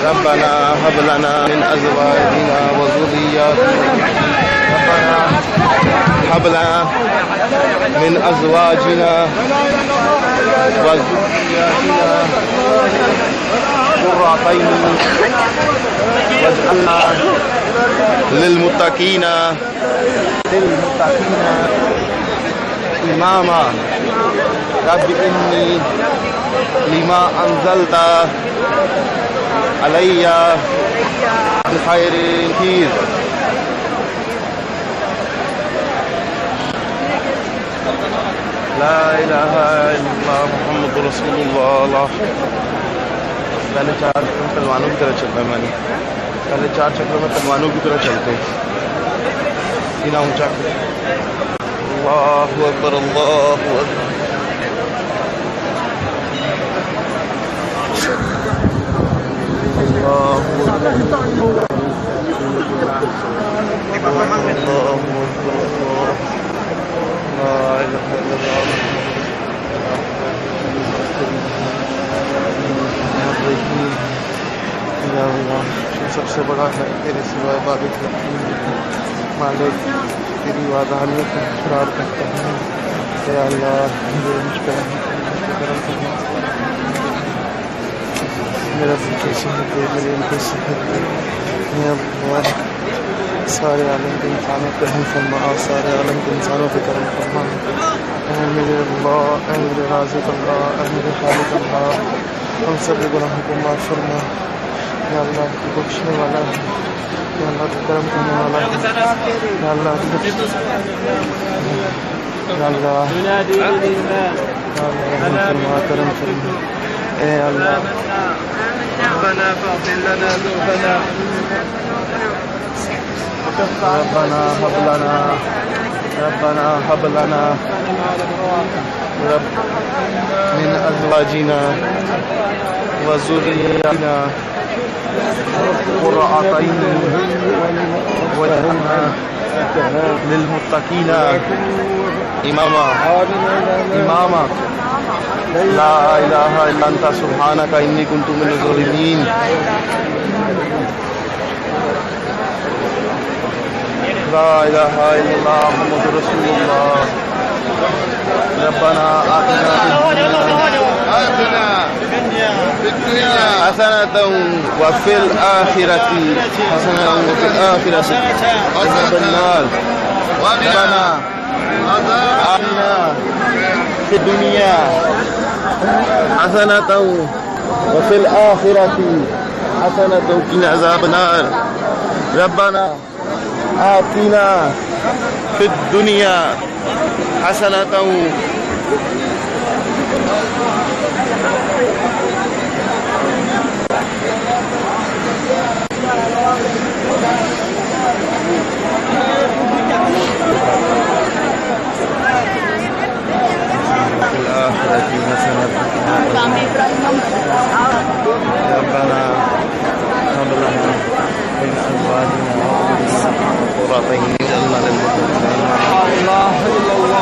रब्बना hub लना मिन अज़वाजिना व ज़ुर्रिय्यतिना रब्बना हब लना मिन अज़वाजिना व ज़ुर्रिय्यतिना क़ुर्रतैन वजअलना लिलमुत्तक़ीना इमामा रब्बि इन्नी लिमा अंज़लता अलैया बिखैरिन खीर। ला इलाहा इल्लल्लाह मुहम्मदुर रसूलुल्लाह। पहले 4 चक्रों में पहलवानों की तरह चलता है। मैंने पहले 4 चक्रों में पहलवानों की तरह चलते, सीना ऊंचा। अल्लाहु अकबर अल्लाहु अकबर। सबसे बड़ा है तेरे सिवाय बारिक मालिक, तेरी वादानियत का इकरार करता हूँ। या अल्लाह मुझ पर मेरा फिक्र सेहत दे, मेरे उनकी सेहत दे। सारे आलम के इंसानों पर हम फरमा, सारे आलम के इंसानों पर करम फरमा। मेरे अल्लाह, मेरे राज़िक़ अल्लाह, मेरे खालिक़ अल्लाह, हम सब गुनाहों को माफ़ फरमा। या अल्लाह तू बख्शने वाला है, या अल्लाह तू करम करने वाला है। या अल्लाह तू करम फरमा। ए अल्लाह रब्बना फ़ग़फ़िर लना ज़ुनूबना रब्बना हब लना मिन अज़वाजिना व ज़ुर्रिय्यतिना क़ुर्रतैन वजअलना लिलमुत्तक़ीना इमामा। ला इलाहा इल्ला अंता सुब्हानका इन्नी कुन्तु मिनज़ ज़ालिमीन। ला इलाहा इल्लल्लाह मुहम्मदुर रसूलुल्लाह। रब्बना आतिना हसनतन व फिल आखिरति हसनतन व फिल आखिरति अज़ाबन्नार। रब्बना आतिना फिद दुनिया हसनतन व फिल आखिरति हसनतन व क़िना अज़ाबन्नार। रब्बना आतिना फिद दुनिया हसनतन रब्बना हब लना मिन अज़वाजिना क़ुर्रतैन वजअलना लिलमुत्तक़ीना इमामा।